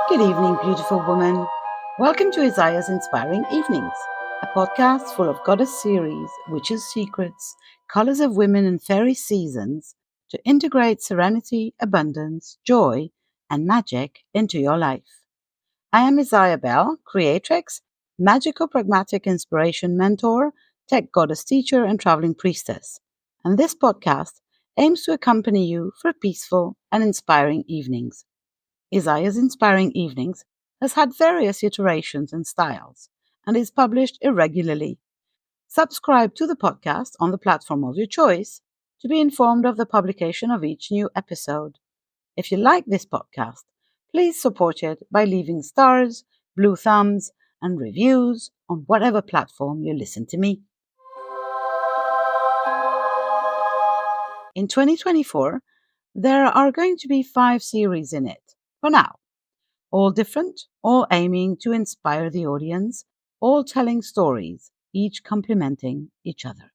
Good evening, beautiful woman. Welcome to Isaya's Inspiring Evenings, a podcast full of goddess series, witches' secrets, colors of women, and fairy seasons to integrate serenity, abundance, joy, and magic into your life. I am Isaya Bell, creatrix, magical pragmatic inspiration mentor, tech goddess teacher, and traveling priestess. And this podcast aims to accompany you for peaceful and inspiring evenings. Isaya's Inspiring Evenings has had various iterations and styles and is published irregularly. Subscribe to the podcast on the platform of your choice to be informed of the publication of each new episode. If you like this podcast, please support it by leaving stars, blue thumbs, and reviews on whatever platform you listen to me. In 2024, there are going to be 5 series in it, for now. All different, all aiming to inspire the audience, all telling stories, each complementing each other.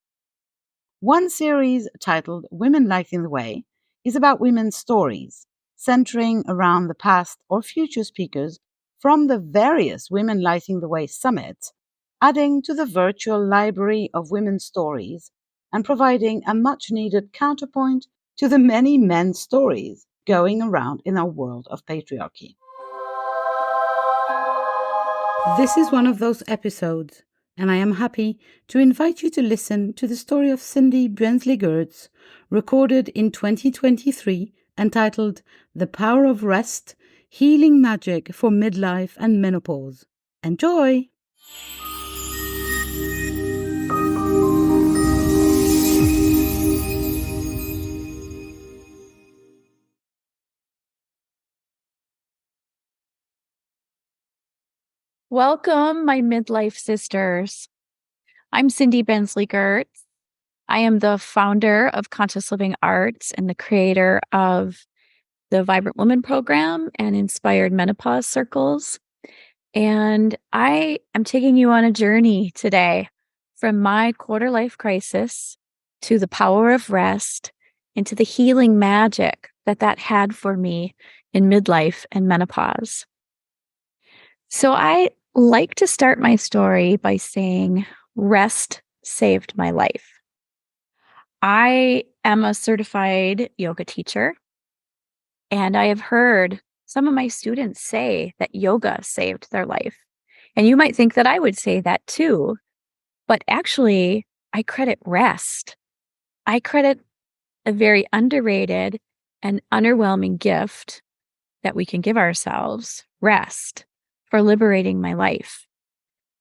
One series, titled Women Lighting the Way, is about women's stories, centering around the past or future speakers from the various Women Lighting the Way summits, adding to the virtual library of women's stories and providing a much-needed counterpoint to the many men's stories going around in our world of patriarchy. This is one of those episodes, and I am happy to invite you to listen to the story of Cindi Buenzli Gertz, recorded in 2023, entitled The Power of Rest, Healing Magic for Midlife and Menopause. Enjoy! Welcome, my midlife sisters. I'm Cindi Buenzli Gertz. I am the founder of Conscious Living Arts and the creator of the Vibrant Woman program and Inspired Menopause circles. And I am taking you on a journey today from my quarter life crisis to the power of rest into the healing magic that had for me in midlife and menopause. So I like to start my story by saying rest saved my life. I am a certified yoga teacher, and I have heard some of my students say that yoga saved their life. And you might think that I would say that too, but actually, I credit rest. I credit a very underrated and underwhelming gift that we can give ourselves, rest, for liberating my life.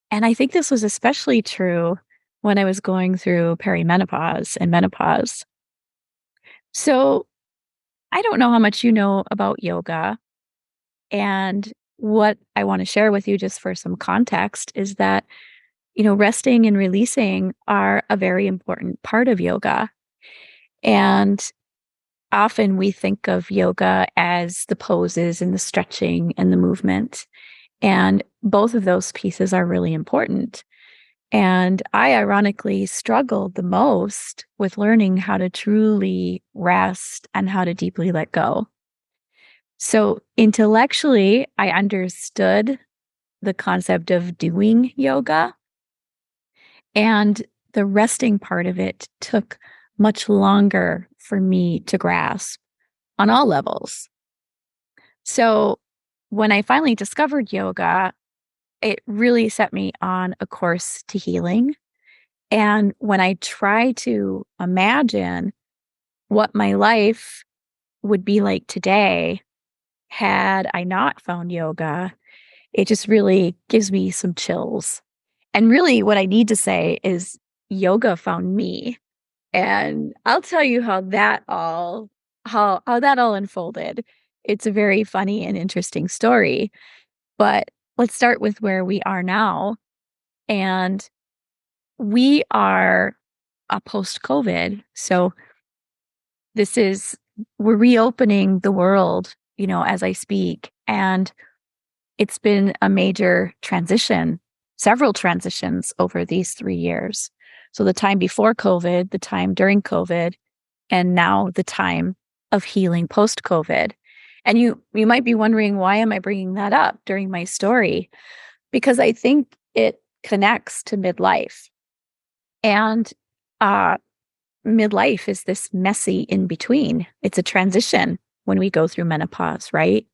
And I think this was especially true when I was going through perimenopause and menopause. So I don't know how much you know about yoga. And what I want to share with you, just for some context, is that, resting and releasing are a very important part of yoga. And often we think of yoga as the poses and the stretching and the movement. And both of those pieces are really important. And I ironically struggled the most with learning how to truly rest and how to deeply let go. So intellectually, I understood the concept of doing yoga. And the resting part of it took much longer for me to grasp on all levels. So when I finally discovered yoga, it really set me on a course to healing. And when I try to imagine what my life would be like today had I not found yoga, it just really gives me some chills. And really what I need to say is yoga found me. And I'll tell you how that all unfolded. It's a very funny and interesting story. But let's start with where we are now. And we are post-COVID. So we're reopening the world, as I speak. And it's been a major transition, several transitions over these 3 years. So the time before COVID, the time during COVID, and now the time of healing post-COVID. And you might be wondering, why am I bringing that up during my story? Because I think it connects to midlife. And uh, midlife is this messy in between. It's a transition when we go through menopause, right?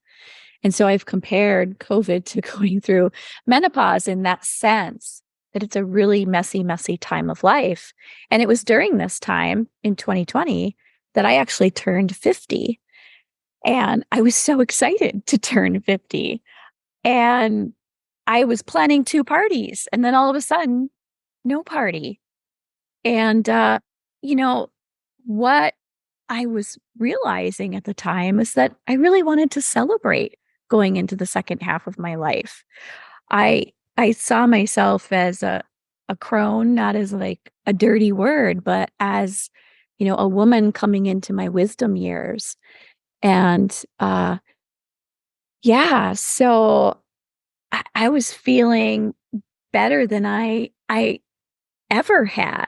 And so I've compared COVID to going through menopause in that sense, that it's a really messy, messy time of life. And it was during this time in 2020 that I actually turned 50. And I was so excited to turn 50. And I was planning 2 parties. And then all of a sudden, no party. And, you know, what I was realizing at the time is that I really wanted to celebrate going into the second half of my life. I saw myself as a crone, not as like a dirty word, but as, a woman coming into my wisdom years. And yeah, so I was feeling better than I ever had.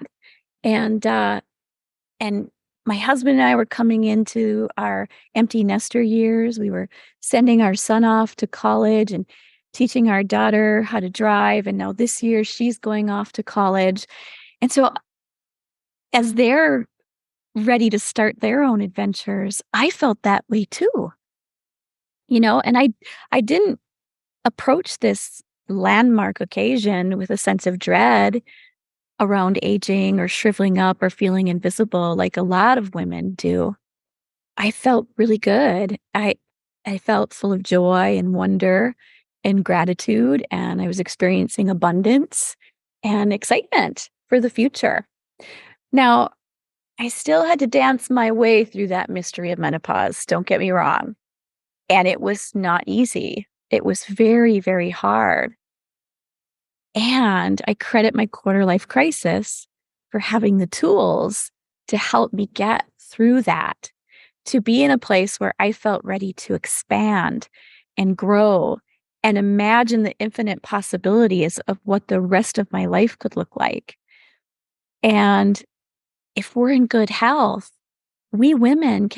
And and my husband and I were coming into our empty nester years. We were sending our son off to college and teaching our daughter how to drive. And now this year she's going off to college. And so as they're ready to start their own adventures, I felt that way too. And I didn't approach this landmark occasion with a sense of dread around aging or shriveling up or feeling invisible like a lot of women do. I felt really good. I felt full of joy and wonder and gratitude, and I was experiencing abundance and excitement for the future. Now, I still had to dance my way through that mystery of menopause, don't get me wrong. And it was not easy. It was very, very hard. And I credit my quarter life crisis for having the tools to help me get through that, to be in a place where I felt ready to expand and grow and imagine the infinite possibilities of what the rest of my life could look like. And if we're in good health, we women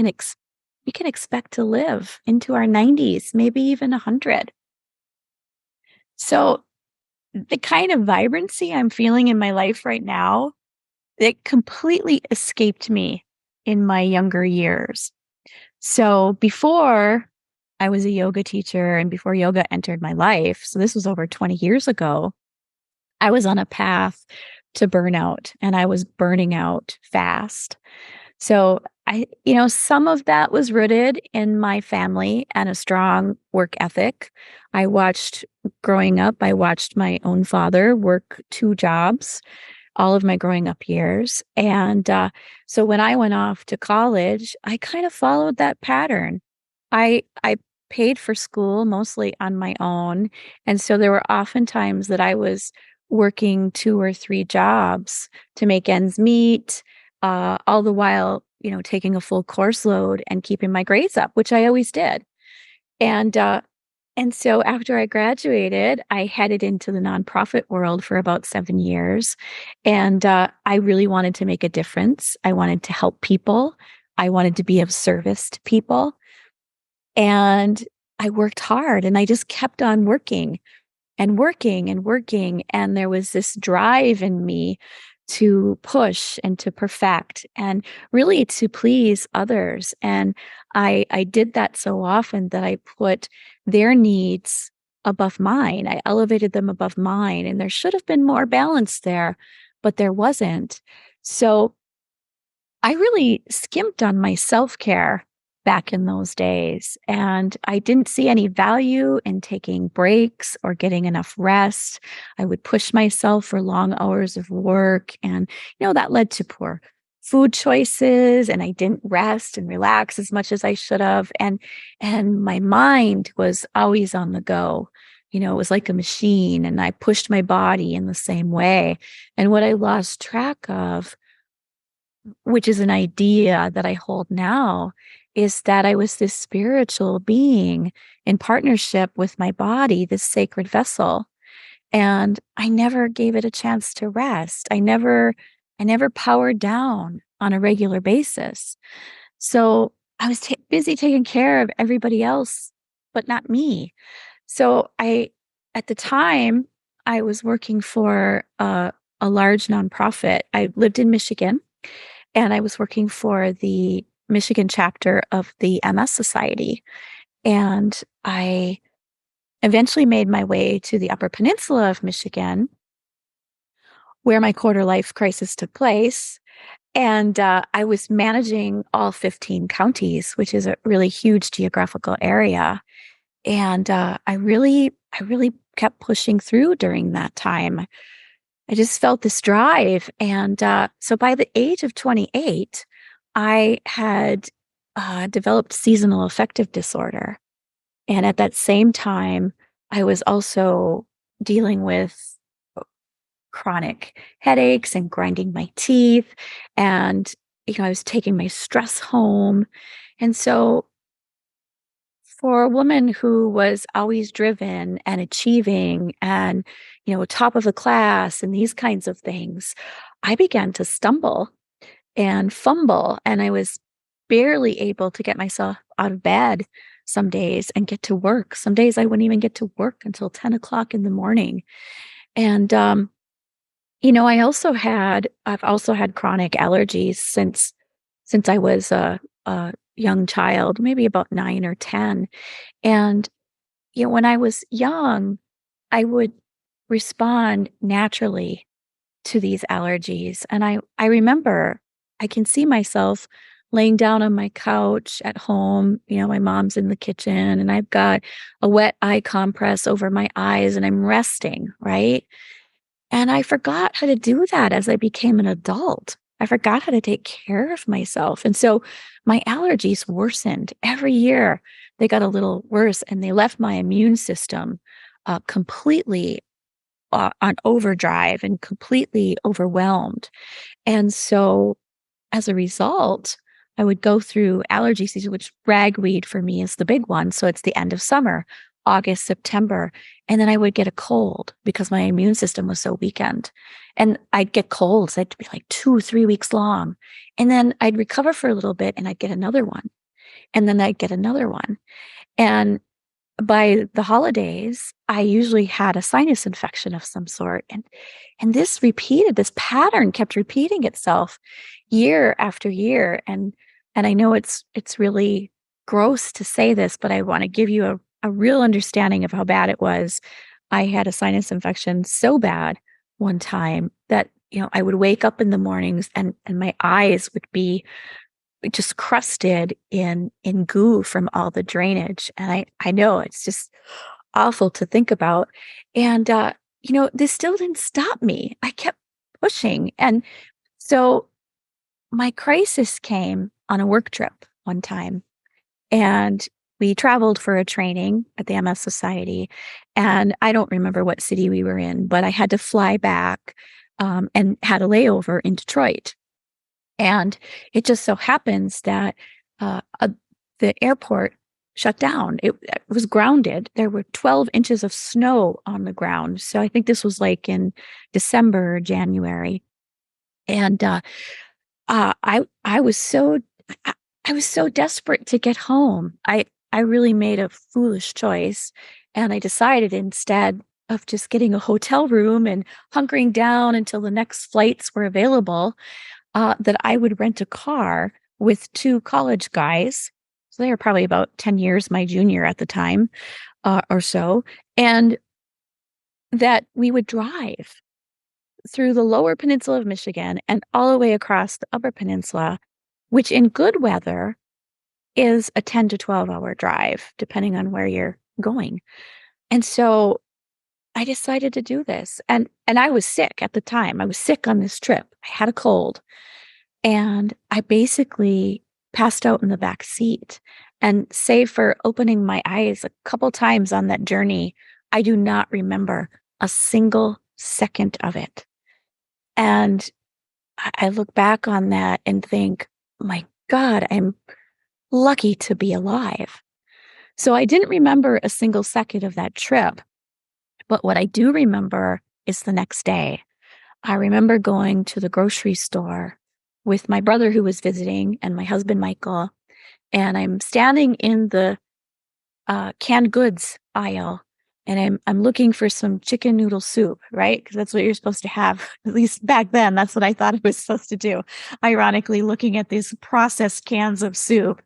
we can expect to live into our 90s, maybe even 100. So the kind of vibrancy I'm feeling in my life right now, it completely escaped me in my younger years. So before I was a yoga teacher and before yoga entered my life, so this was over 20 years ago, I was on a path to burnout and I was burning out fast. So some of that was rooted in my family and a strong work ethic. Growing up, I watched my own father work 2 jobs all of my growing up years. And so when I went off to college, I kind of followed that pattern. I paid for school mostly on my own. And so there were often times that I was working 2 or 3 jobs to make ends meet, all the while, taking a full course load and keeping my grades up, which I always did. And and so after I graduated, I headed into the nonprofit world for about 7 years. And I really wanted to make a difference. I wanted to help people. I wanted to be of service to people. And I worked hard and I just kept on working and working and working. And there was this drive in me to push and to perfect and really to please others. And I did that so often that I put their needs above mine. I elevated them above mine. And there should have been more balance there, but there wasn't. So I really skimped on my self-care back in those days, and I didn't see any value in taking breaks or getting enough rest. I would push myself for long hours of work, and that led to poor food choices, and I didn't rest and relax as much as I should have, and my mind was always on the go. It was like a machine, and I pushed my body in the same way. And what I lost track of, which is an idea that I hold now, is that I was this spiritual being in partnership with my body, this sacred vessel. And I never gave it a chance to rest. I never powered down on a regular basis. So I was busy taking care of everybody else, but not me. So at the time, I was working for a large nonprofit. I lived in Michigan, and I was working for the Michigan chapter of the MS Society. And I eventually made my way to the Upper Peninsula of Michigan, where my quarter life crisis took place. And I was managing all 15 counties, which is a really huge geographical area. And I really kept pushing through during that time. I just felt this drive. And so by the age of 28, I had developed seasonal affective disorder. And at that same time, I was also dealing with chronic headaches and grinding my teeth. And, I was taking my stress home. And so for a woman who was always driven and achieving and, top of the class and these kinds of things, I began to stumble and fumble. And I was barely able to get myself out of bed some days and get to work. Some days I wouldn't even get to work until 10 o'clock in the morning. And, I've also had chronic allergies since I was a young child, maybe about 9 or 10. And, when I was young, I would respond naturally to these allergies. And I remember I can see myself laying down on my couch at home. My mom's in the kitchen and I've got a wet eye compress over my eyes and I'm resting, right? And I forgot how to do that as I became an adult. I forgot how to take care of myself. And so my allergies worsened every year. They got a little worse and they left my immune system completely on overdrive and completely overwhelmed. And so as a result, I would go through allergy season, which ragweed for me is the big one. So it's the end of summer, August, September. And then I would get a cold because my immune system was so weakened. And I'd get colds. They'd be like 2, 3 weeks long. And then I'd recover for a little bit and I'd get another one. And then I'd get another one. And by the holidays, I usually had a sinus infection of some sort. And this pattern kept repeating itself year after year. And I know it's really gross to say this, but I want to give you a real understanding of how bad it was. I had a sinus infection so bad one time that, I would wake up in the mornings and my eyes would be just crusted in goo from all the drainage. And I know it's just awful to think about. And this still didn't stop me. I kept pushing. And so my crisis came on a work trip one time. And we traveled for a training at the MS Society. And I don't remember what city we were in, but I had to fly back and had a layover in Detroit. And it just so happens that the airport shut down. It was grounded. There were 12 inches of snow on the ground. So I think this was like in December or January. And I was so I was so desperate to get home. I really made a foolish choice, and I decided instead of just getting a hotel room and hunkering down until the next flights were available, that I would rent a car with 2 college guys. So they were probably about 10 years my junior at the time, or so, and that we would drive through the lower peninsula of Michigan and all the way across the upper peninsula, which in good weather is a 10 to 12-hour drive, depending on where you're going. And so I decided to do this. And I was sick at the time. I was sick on this trip. I had a cold. And I basically passed out in the back seat. And save for opening my eyes a couple times on that journey, I do not remember a single second of it. And I look back on that and think, my God, I'm lucky to be alive. So I didn't remember a single second of that trip. But what I do remember is the next day. I remember going to the grocery store with my brother who was visiting and my husband, Michael. and I'm standing in the canned goods aisle, and I'm looking for some chicken noodle soup, right? Because that's what you're supposed to have. At least back then, that's what I thought I was supposed to do. Ironically, looking at these processed cans of soup.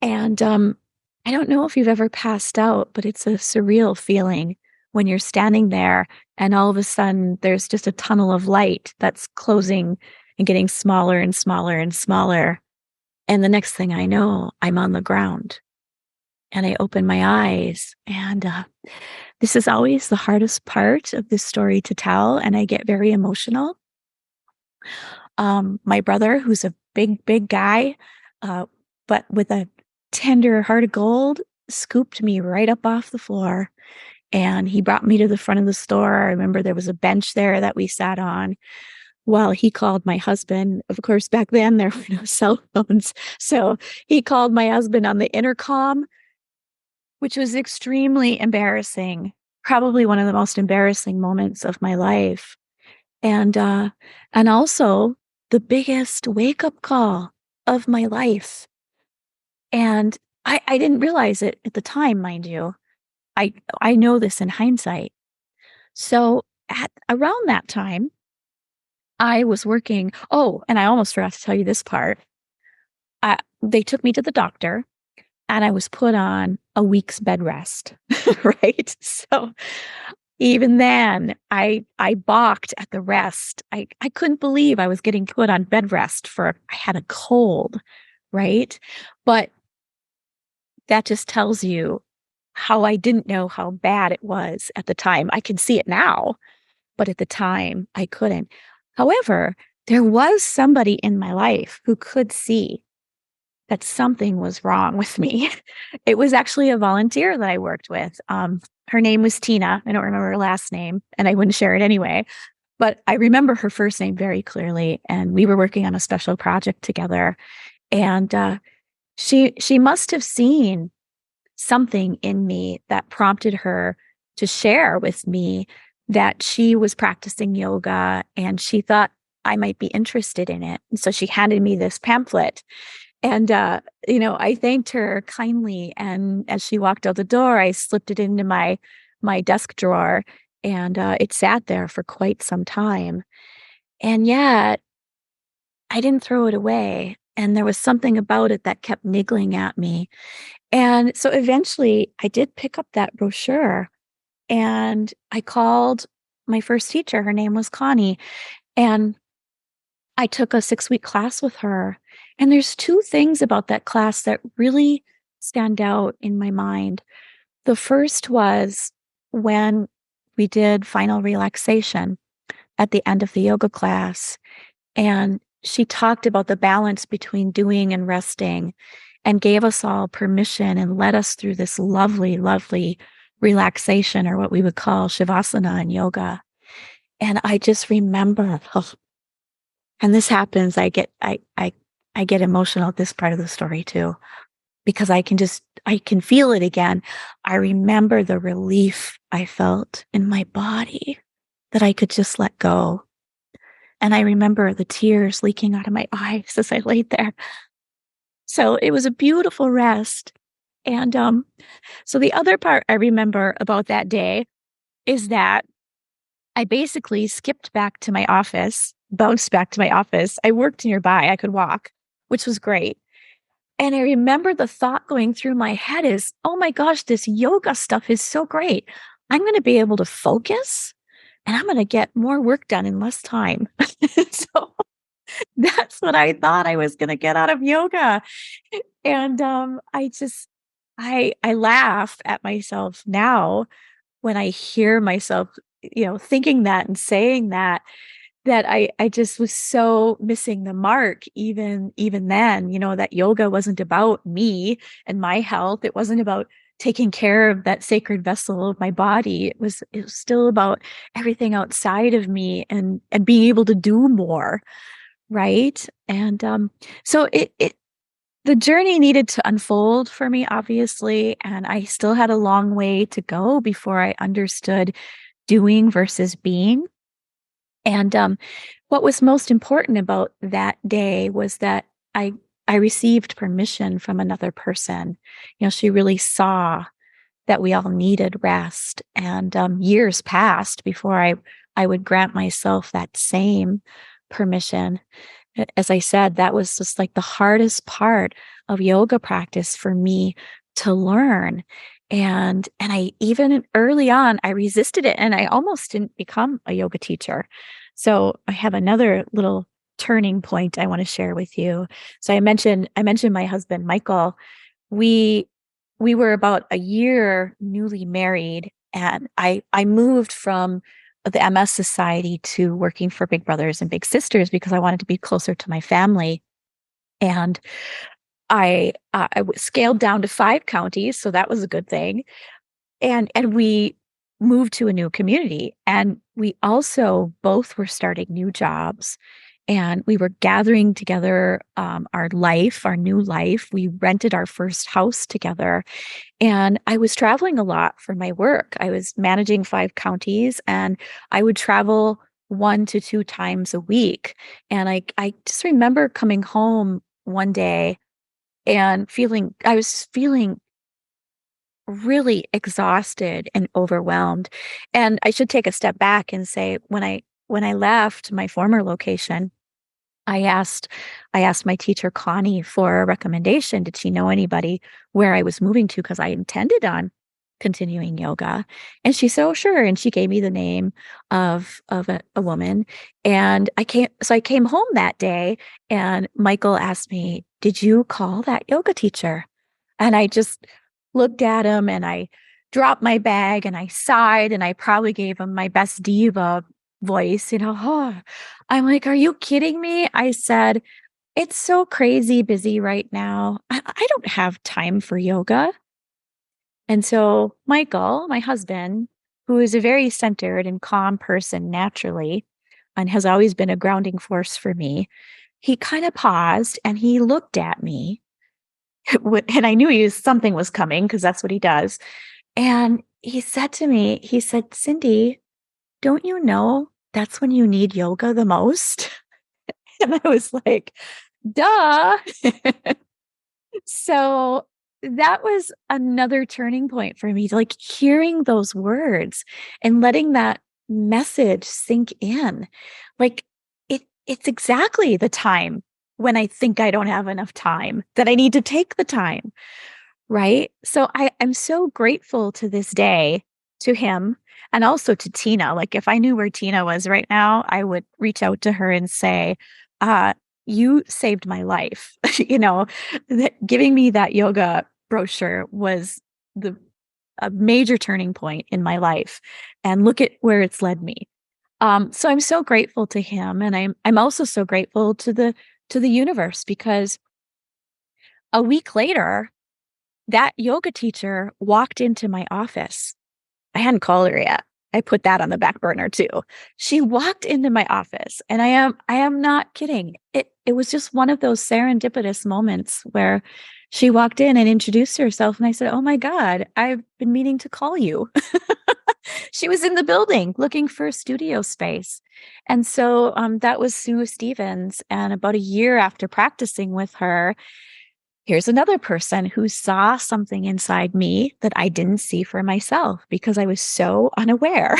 And I don't know if you've ever passed out, but it's a surreal feeling when you're standing there and all of a sudden there's just a tunnel of light that's closing and getting smaller and smaller and smaller. And the next thing I know, I'm on the ground and I open my eyes. And this is always the hardest part of this story to tell. And I get very emotional. My brother, who's a big, big guy, but with a tender heart of gold, scooped me right up off the floor. And he brought me to the front of the store. I remember there was a bench there that we sat on while he called my husband. Of course, back then there were no cell phones. So he called my husband on the intercom, which was extremely embarrassing, probably one of the most embarrassing moments of my life. And also the biggest wake-up call of my life. And I didn't realize it at the time, mind you. I know this in hindsight. So at around that time, I was working. Oh, and I almost forgot to tell you this part. They took me to the doctor and I was put on a week's bed rest, right? So even then, I balked at the rest. I couldn't believe I was getting put on bed rest I had a cold, right? But that just tells you how I didn't know how bad it was at the time. I can see it now, but at the time I couldn't. However, there was somebody in my life who could see that something was wrong with me. It was actually a volunteer that I worked with. Her name was Tina. I don't remember her last name, and I wouldn't share it anyway. But I remember her first name very clearly, and we were working on a special project together. And she must have seen something in me that prompted her to share with me that she was practicing yoga and she thought I might be interested in it. And so she handed me this pamphlet. And, I thanked her kindly. And as she walked out the door, I slipped it into my desk drawer and it sat there for quite some time. And yet I didn't throw it away. And there was something about it that kept niggling at me. And so eventually I did pick up that brochure and I called my first teacher. Her name was Connie. And I took a 6-week class with her. And there's two things about that class that really stand out in my mind. The first was when we did final relaxation at the end of the yoga class. And she talked about the balance between doing and resting and gave us all permission and led us through this lovely, lovely relaxation, or what we would call shavasana in yoga. And I just remember, and this happens, I get emotional at this part of the story too, because I can feel it again. I remember the relief I felt in my body that I could just let go. And I remember the tears leaking out of my eyes as I laid there. So it was a beautiful rest. And so the other part I remember about that day is that I basically skipped back to my office, bounced back to my office. I worked nearby, I could walk, which was great. And I remember the thought going through my head is, oh my gosh, this yoga stuff is so great. I'm going to be able to focus and I'm going to get more work done in less time. So that's what I thought I was going to get out of yoga. And I laugh at myself now when I hear myself, thinking that and saying that I just was so missing the mark even then, that yoga wasn't about me and my health. It wasn't about taking care of that sacred vessel of my body. It was still about everything outside of me and being able to do more. Right. And so the journey needed to unfold for me, obviously, and I still had a long way to go before I understood doing versus being. And what was most important about that day was that I I received permission from another person. She really saw that we all needed rest. And years passed before I would grant myself that same permission. As I said, that was just like the hardest part of yoga practice for me to learn. And I even early on, I resisted it and I almost didn't become a yoga teacher. So I have another little turning point I want to share with you. So I mentioned my husband, Michael. We we were about a year newly married, and I moved from the MS Society to working for Big Brothers and Big Sisters because I wanted to be closer to my family. And I scaled down to 5 counties, so that was a good thing. And we moved to a new community, and we also both were starting new jobs, and we were gathering together our new life. We rented our first house together, and I was traveling a lot for my work. I was managing 5 counties, and I would travel 1 to 2 times a week. And I just remember coming home one day and I was feeling really exhausted and overwhelmed. And I should take a step back and say, when I left my former location, I asked I asked my teacher Connie for a recommendation. Did she know anybody where I was moving to? Because I intended on continuing yoga. And she said, "Oh, sure." And she gave me the name of a woman. And I came home that day, and Michael asked me, "Did you call that yoga teacher?" And I just looked at him and I dropped my bag and I sighed and I probably gave him my best diva voice, "Oh." I'm like, "Are you kidding me?" I said, "It's so crazy busy right now. I don't have time for yoga." And so Michael, my husband, who is a very centered and calm person naturally and has always been a grounding force for me, he kind of paused and he looked at me. And I knew something was coming because that's what he does. And he said to me, he said, "Cindi, don't you know that's when you need yoga the most?" And I was like, duh. So that was another turning point for me, like hearing those words and letting that message sink in. Like it's exactly the time when I think I don't have enough time that I need to take the time. Right? So I'm so grateful to this day to him and also to Tina. Like if I knew where Tina was right now, I would reach out to her and say, uh, "You saved my life." Giving me that yoga brochure was the a major turning point in my life. And look at where it's led me. So I'm so grateful to him. And I'm also so grateful to the universe because a week later, that yoga teacher walked into my office. I hadn't called her yet. I put that on the back burner too. She walked into my office and I am not kidding. It was just one of those serendipitous moments where she walked in and introduced herself and I said, "Oh my God, I've been meaning to call you." She was in the building looking for a studio space. And so that was Sue Stevens. And about a year after practicing with her, here's another person who saw something inside me that I didn't see for myself because I was so unaware.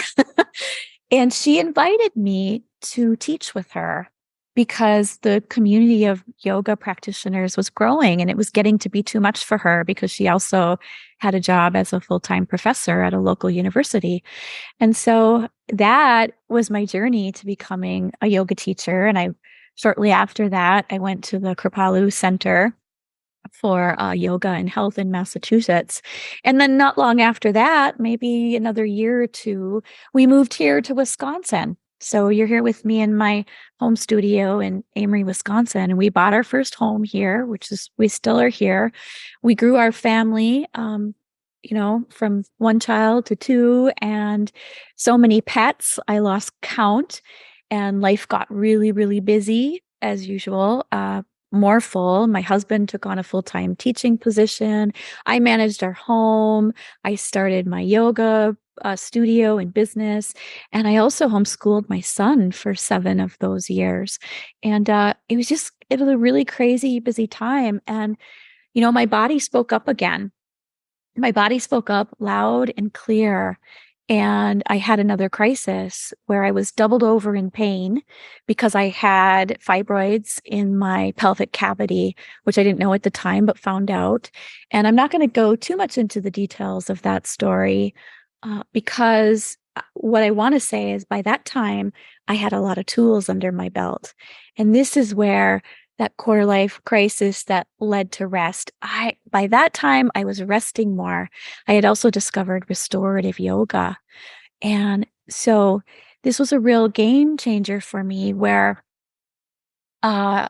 And she invited me to teach with her because the community of yoga practitioners was growing and it was getting to be too much for her because she also had a job as a full-time professor at a local university. And so that was my journey to becoming a yoga teacher. And shortly after that, I went to the Kripalu Center for yoga and health in Massachusetts. And then not long after that, maybe another year or two, we moved here to Wisconsin. So you're here with me in my home studio in Amory, Wisconsin. And we bought our first home here, we still are here. We grew our family, from one child to two and so many pets. I lost count and life got really, really busy as usual. More full. My husband took on a full-time teaching position. I managed our home. I started my yoga studio and business. And I also homeschooled my son for 7 of those years. And it was a really crazy, busy time. And, my body spoke up again. My body spoke up loud and clear. And I had another crisis where I was doubled over in pain because I had fibroids in my pelvic cavity, which I didn't know at the time, but found out. And I'm not going to go too much into the details of that story because what I want to say is by that time, I had a lot of tools under my belt. And this is where that quarter life crisis that led to rest. By that time I was resting more. I had also discovered restorative yoga. And so this was a real game changer for me where uh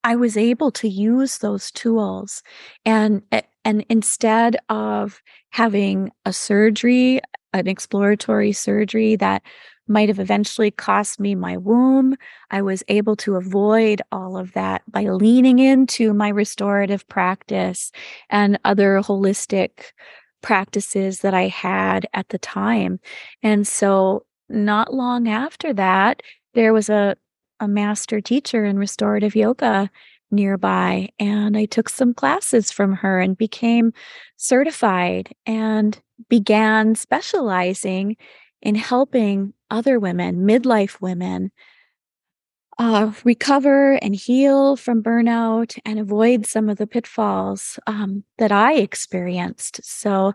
I was able to use those tools and instead of having a surgery, an exploratory surgery that might have eventually cost me my womb, I was able to avoid all of that by leaning into my restorative practice and other holistic practices that I had at the time. And so not long after that, there was a master teacher in restorative yoga nearby, and I took some classes from her and became certified and began specializing in helping other women, midlife women, recover and heal from burnout and avoid some of the pitfalls that I experienced. So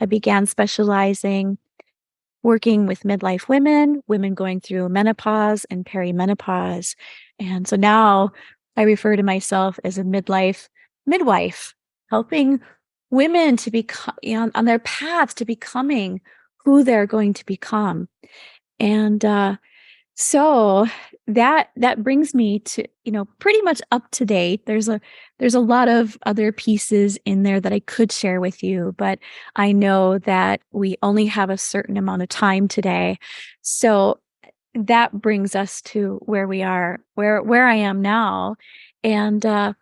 I began specializing working with midlife women, women going through menopause and perimenopause. And so now I refer to myself as a midlife midwife, helping women to become on their paths to becoming who they're going to become. And so that brings me to, pretty much up to date. There's a lot of other pieces in there that I could share with you, but I know that we only have a certain amount of time today. So that brings us to where we are, where I am now. And I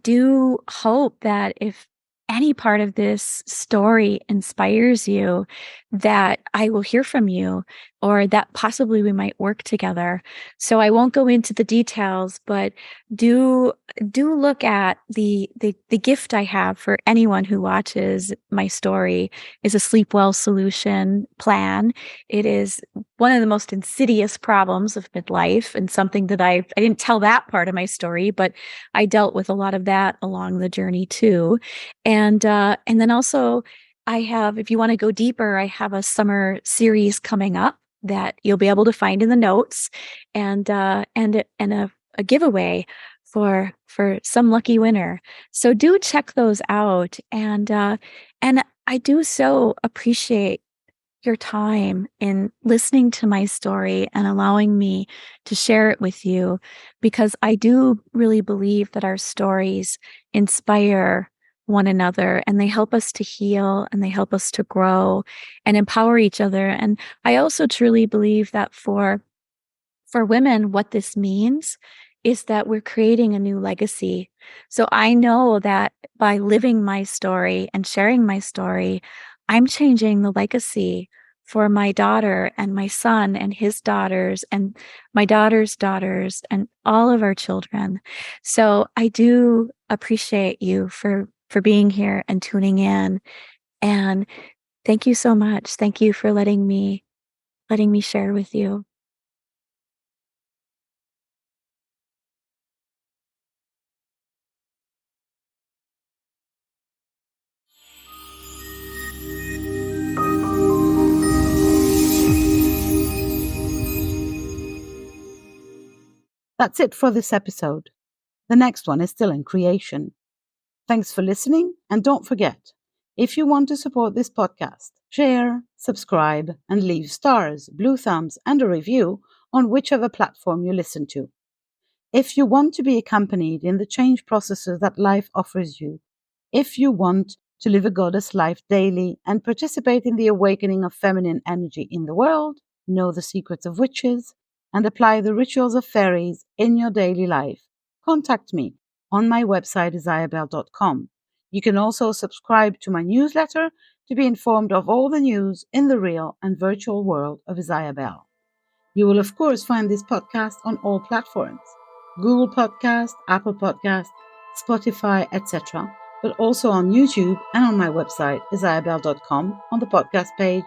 do hope that if any part of this story inspires you, that I will hear from you or that possibly we might work together. So I won't go into the details, but do look at the gift I have for anyone who watches my story is a sleep well solution plan. It is one of the most insidious problems of midlife and something that I didn't tell that part of my story, but I dealt with a lot of that along the journey too. And then also I have, if you want to go deeper, I have a summer series coming up that you'll be able to find in the notes and a giveaway for some lucky winner. So do check those out. And I do so appreciate your time in listening to my story and allowing me to share it with you, because I do really believe that our stories inspire one another and they help us to heal and they help us to grow and empower each other. And I also truly believe that for women, what this means is that we're creating a new legacy. So I know that by living my story and sharing my story, I'm changing the legacy for my daughter and my son and his daughters and my daughter's daughters and all of our children. So I do appreciate you for being here and tuning in. And thank you so much. Thank you for letting me share with you. That's it for this episode. The next one is still in creation. Thanks for listening, and don't forget, if you want to support this podcast, share, subscribe, and leave stars, blue thumbs, and a review on whichever platform you listen to. If you want to be accompanied in the change processes that life offers you, if you want to live a goddess life daily and participate in the awakening of feminine energy in the world, know the secrets of witches, and apply the rituals of fairies in your daily life, contact me on my website isayabel.com. You can also subscribe to my newsletter to be informed of all the news in the real and virtual world of Isaya Bell. You will, of course, find this podcast on all platforms: Google Podcast, Apple Podcast, Spotify, etc., but also on YouTube and on my website, isayabell.com, on the podcast page,